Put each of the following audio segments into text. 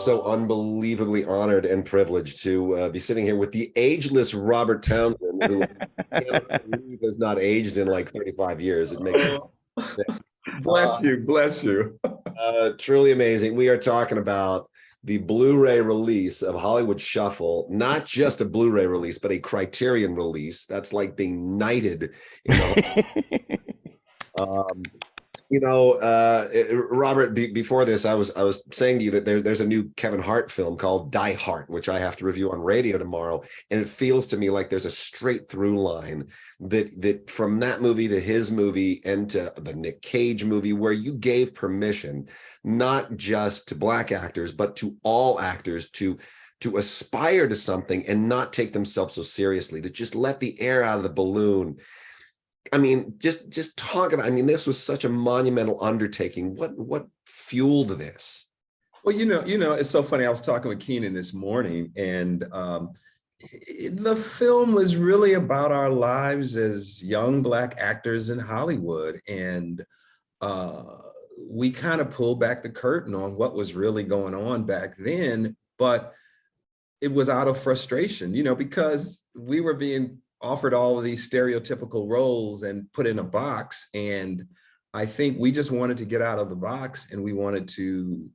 so unbelievably honored and privileged to be sitting here with the ageless Robert Townsend, who I can't believe has not aged in like 35 years. It makes me Bless you, bless you. truly amazing. We are talking about the Blu-ray release of Hollywood Shuffle, not just a Blu-ray release, but a Criterion release. That's like being knighted in the Robert, before this, I was saying to you that there's a new Kevin Hart film called Die Hart, which I have to review on radio tomorrow, and it feels to me like there's a straight through line that from that movie to his movie and to the Nick Cage movie, where you gave permission not just to Black actors but to all actors to aspire to something and not take themselves so seriously, to just let the air out of the balloon. I mean, just talk about, I mean, this was such a monumental undertaking. What fueled this? Well, it's so funny. I was talking with Keenan this morning, and the film was really about our lives as young Black actors in Hollywood. And we kind of pulled back the curtain on what was really going on back then, but it was out of frustration, because we were being offered all of these stereotypical roles and put in a box. And I think we just wanted to get out of the box, and we wanted to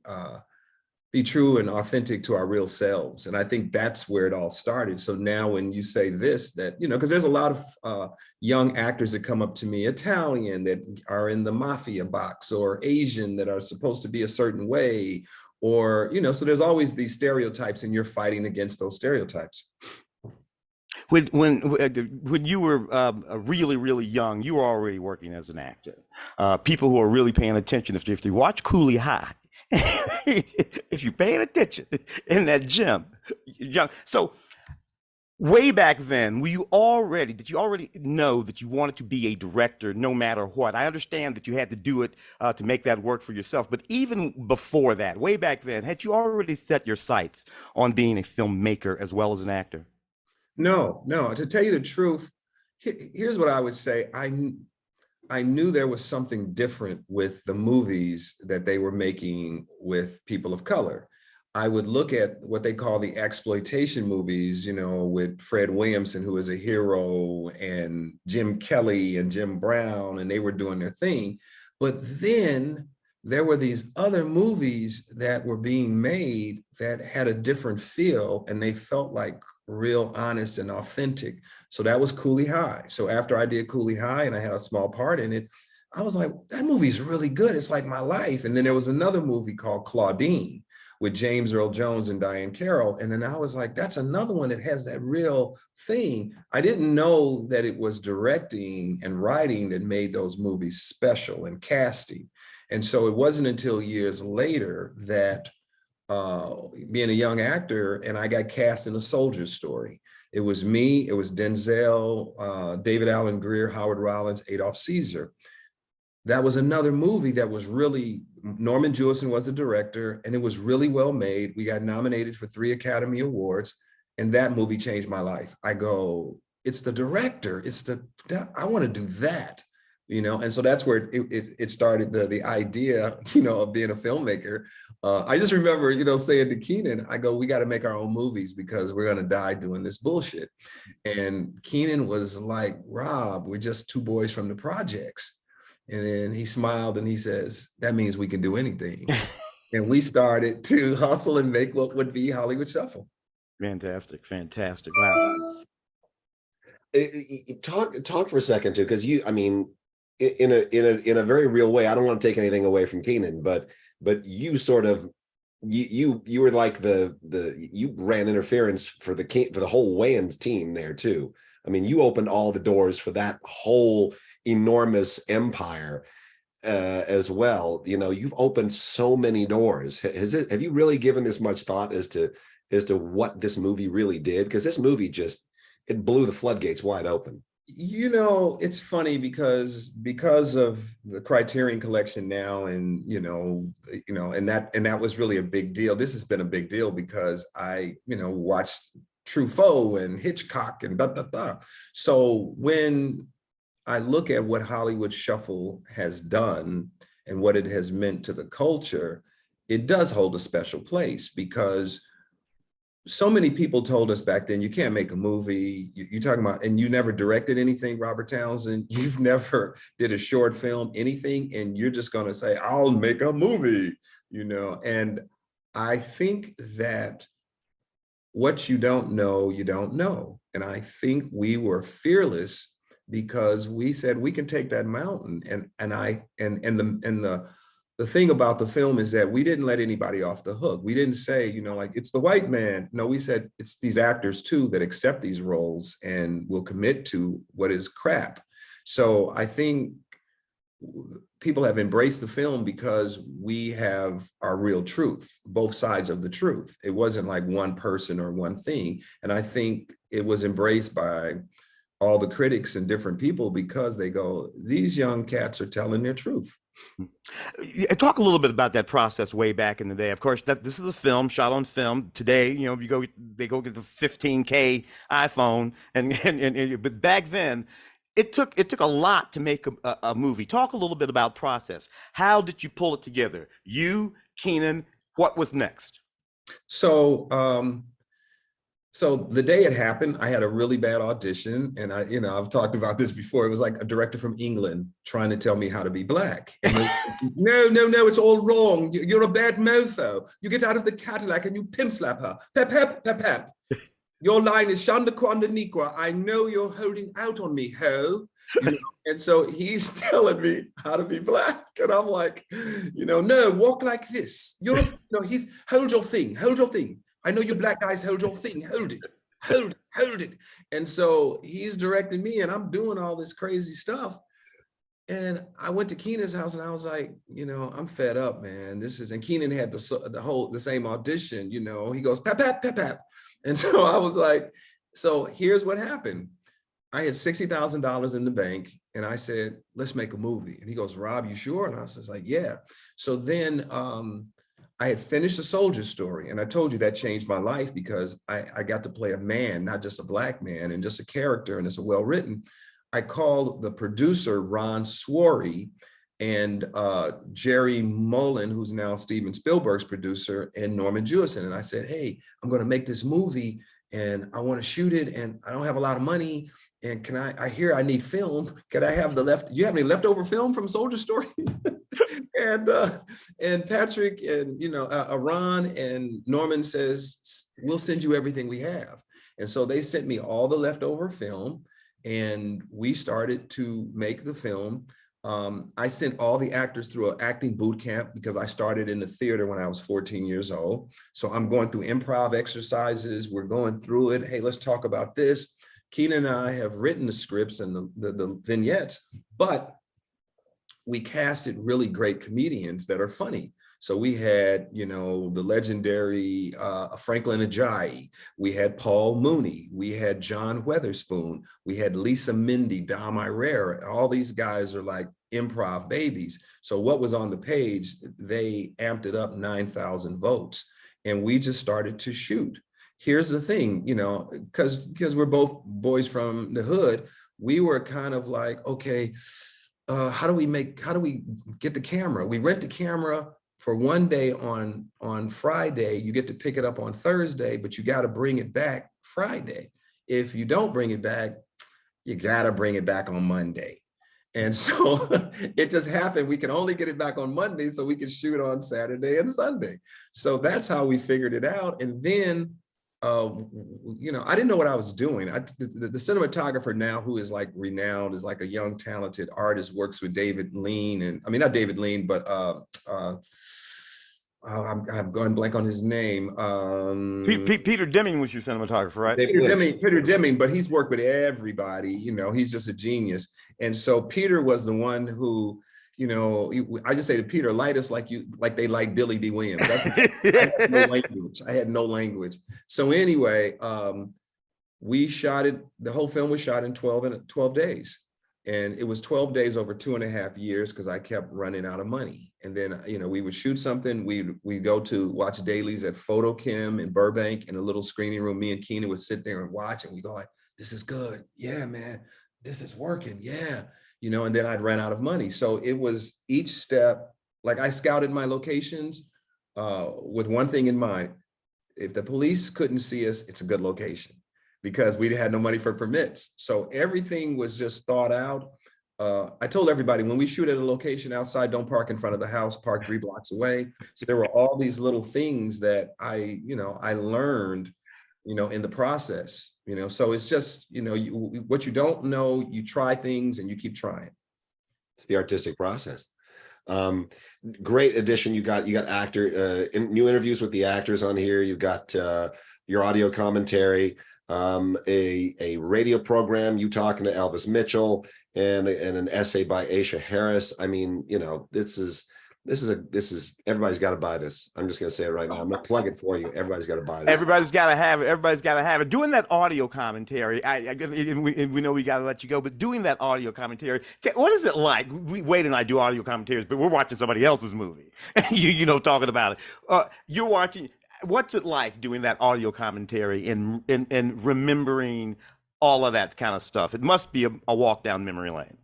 be true and authentic to our real selves. And I think that's where it all started. So now when you say this, that, because there's a lot of young actors that come up to me, Italian that are in the mafia box, or Asian that are supposed to be a certain way, or, so there's always these stereotypes, and you're fighting against those stereotypes. When you were really, really young, you were already working as an actor. People who are really paying attention, if you watch Cooley High, if you're paying attention in that gym, young. So way back then, did you already know that you wanted to be a director no matter what? I understand that you had to do it to make that work for yourself, but even before that, way back then, had you already set your sights on being a filmmaker as well as an actor? No. To tell you the truth, here's what I would say. I knew there was something different with the movies that they were making with people of color. I would look at what they call the exploitation movies, with Fred Williamson, who is a hero, and Jim Kelly and Jim Brown, and they were doing their thing. But then there were these other movies that were being made that had a different feel, and they felt like real honest and authentic. So that was Cooley High. So after I did Cooley High and I had a small part in it, I was like, that movie's really good. It's like my life. And then there was another movie called Claudine with James Earl Jones and Diane Carroll. And then I was like, that's another one that has that real thing. I didn't know that it was directing and writing that made those movies special, and casting. And so it wasn't until years later that being a young actor, and I got cast in A Soldier's Story. It was me, it was Denzel, David Alan Grier, Howard Rollins, Adolph Caesar. That was another movie that was really, Norman Jewison was the director, and it was really well made. We got nominated for 3 Academy Awards, and that movie changed my life. I go, it's the director, I want to do that. And so that's where it started, the idea, of being a filmmaker. I just remember, saying to Keenan, I go, we got to make our own movies because we're going to die doing this bullshit. And Keenan was like, Rob, we're just 2 boys from the projects. And then he smiled and he says, that means we can do anything. And we started to hustle and make what would be Hollywood Shuffle. Fantastic. Wow. Talk for a second too, because in a very real way, I don't want to take anything away from Keenan, but you sort of you were like you ran interference for the whole Wayans team there too. I mean, you opened all the doors for that whole enormous empire as well. You've opened so many doors. Have you really given this much thought as to what this movie really did? Because this movie it blew the floodgates wide open. It's funny because of the Criterion Collection now, and and that was really a big deal. This has been a big deal because I watched Truffaut and Hitchcock and So when I look at what Hollywood Shuffle has done and what it has meant to the culture, it does hold a special place because so many people told us back then, you can't make a movie. You're talking about, and you never directed anything, Robert Townsend. You've never did a short film, anything, and you're just going to say, I'll make a movie, you know? And I think that what you don't know, you don't know. And I think we were fearless because we said we can take that mountain. The thing about the film is that we didn't let anybody off the hook. We didn't say, you know, like it's the white man. No, we said it's these actors too that accept these roles and will commit to what is crap. So I think people have embraced the film because we have our real truth, both sides of the truth. It wasn't like one person or one thing. And I think it was embraced by all the critics and different people because they go, these young cats are telling their truth. Talk a little bit about that process way back in the day. Of course, this is a film shot on film. Today, you know, they go get the 15K iPhone, but back then, it took a lot to make a movie. Talk a little bit about process. How did you pull it together? You, Keenan, what was next? So the day it happened, I had a really bad audition, and I've talked about this before. It was like a director from England trying to tell me how to be Black. No, it's all wrong. You're a bad mofo. You get out of the Cadillac and you pimp slap her. Pep, pep, pep, pep. Your line is Shonda Kwanda Nikwa. I know you're holding out on me, ho. You know? And so he's telling me how to be Black, and I'm like, no, walk like this. He's hold your thing. I know you Black guys hold your thing, hold it. And so he's directing me and I'm doing all this crazy stuff. And I went to Keenan's house and I was like, I'm fed up, man. And Keenan had the same audition, he goes, pap, pap, pap, pap. And so I was like, so here's what happened. I had $60,000 in the bank and I said, let's make a movie. And he goes, Rob, you sure? And I was just like, yeah. So then, I had finished A Soldier Story, and I told you that changed my life because I got to play a man, not just a Black man, and just a character, and it's a well-written. I called the producer, Ron Swarry, and Jerry Mullen, who's now Steven Spielberg's producer, and Norman Jewison. And I said, hey, I'm gonna make this movie, and I wanna shoot it, and I don't have a lot of money, and I hear I need film. Can I have do you have any leftover film from Soldier Story? And Patrick and Ron and Norman says, we'll send you everything we have. And so they sent me all the leftover film and we started to make the film. I sent all the actors through an acting boot camp because I started in the theater when I was 14 years old. So I'm going through improv exercises. We're going through it. Hey, let's talk about this. Keenan and I have written the scripts and the vignettes, but we casted really great comedians that are funny. So we had, the legendary Franklin Ajayi. We had Paul Mooney. We had John Weatherspoon. We had Lisa Mindy, Dom Irera. All these guys are like improv babies. So what was on the page, they amped it up 9,000 votes. And we just started to shoot. Here's the thing, because we're both boys from the hood, we were kind of like, okay, how do we get the camera? We rent the camera for one day on Friday. You get to pick it up on Thursday, but you got to bring it back Friday. If you don't bring it back, you got to bring it back on Monday. And so it just happened. We could only get it back on Monday so we could shoot on Saturday and Sunday. So that's how we figured it out. And then I didn't know what I was doing. The cinematographer now, who is like renowned, is like a young, talented artist, works with David Lean, and I mean, not David Lean, but I'm going blank on his name. Peter Deming was your cinematographer, right? Peter Deming, but he's worked with everybody. He's just a genius. And so Peter was the one who, I just say to Peter, light us like they like Billy D. Williams. I had no language. So anyway, we shot it. The whole film was shot in 12 days. And it was 12 days over 2.5 years because I kept running out of money. And then, we would shoot something. We'd go to watch dailies at Photochem in Burbank in a little screening room. Me and Keenan would sit there and watch, and we go like, this is good. Yeah, man, this is working. Yeah. And then I'd run out of money. So it was each step, like I scouted my locations, with one thing in mind. If the police couldn't see us, it's a good location, because we had no money for permits. So everything was just thought out. I told everybody, when we shoot at a location outside, don't park in front of the house, park 3 blocks away. So there were all these little things that I learned, in the process, so it's just, what you don't know, you try things and you keep trying. It's the artistic process. Great addition. You got new interviews with the actors on here. You've got your audio commentary, a radio program, you talking to Elvis Mitchell, and an essay by Aisha Harris. I mean, this is everybody's got to buy this. I'm just gonna say it right now. I'm gonna plug it for you. Everybody's got to buy this. Everybody's got to have it. Everybody's got to have it. Doing that audio commentary, we know we got to let you go, but doing that audio commentary, what is it like? Wade and I do audio commentaries, but we're watching somebody else's movie. Talking about it. You're watching. What's it like doing that audio commentary and remembering all of that kind of stuff? It must be a walk down memory lane.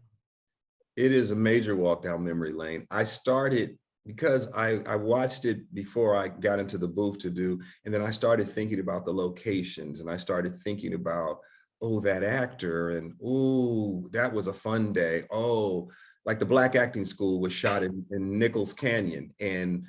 It is a major walk down memory lane. I started because I watched it before I got into the booth to do, and then I started thinking about the locations, and I started thinking about, oh, that actor, and oh, that was a fun day. Oh, like the Black Acting School was shot in Nichols Canyon, and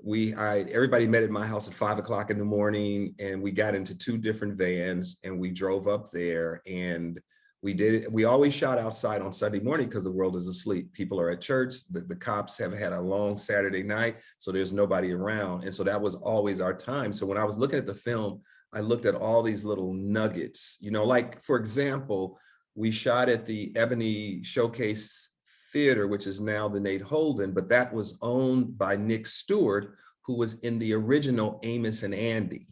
everybody met at my house at 5 o'clock in the morning, and we got into 2 different vans and we drove up there, and we did it. We always shot outside on Sunday morning because the world is asleep. People are at church. The cops have had a long Saturday night, so there's nobody around. And so that was always our time. So when I was looking at the film, I looked at all these little nuggets, like, for example, we shot at the Ebony Showcase Theater, which is now the Nate Holden, but that was owned by Nick Stewart, who was in the original Amos and Andy.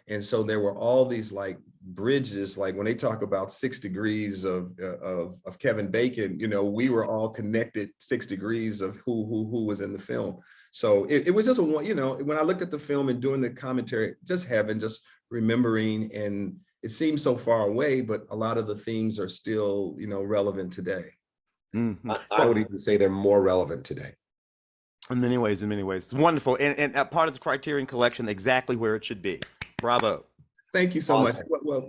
And so there were all these like bridges, like when they talk about 6 degrees of Kevin Bacon, we were all connected 6 degrees of who was in the film. So it was just when I looked at the film and doing the commentary, just heaven, just remembering, and it seems so far away, but a lot of the themes are still, relevant today. Mm-hmm. I would even say they're more relevant today. In many ways. It's wonderful. And part of the Criterion Collection, exactly where it should be. Bravo. Thank you so much. Well,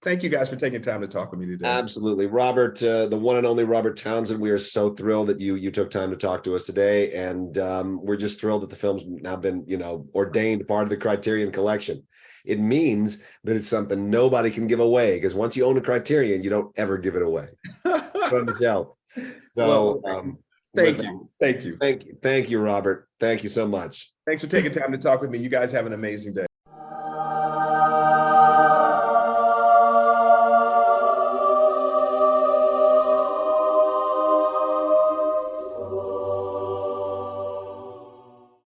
thank you guys for taking time to talk with me today. Absolutely. Robert, the one and only Robert Townsend, we are so thrilled that you took time to talk to us today. And we're just thrilled that the film's now been, ordained part of the Criterion Collection. It means that it's something nobody can give away, because once you own a Criterion, you don't ever give it away. From the show. So Thank you. Thank you, Robert. Thank you so much. Thanks for taking time to talk with me. You guys have an amazing day.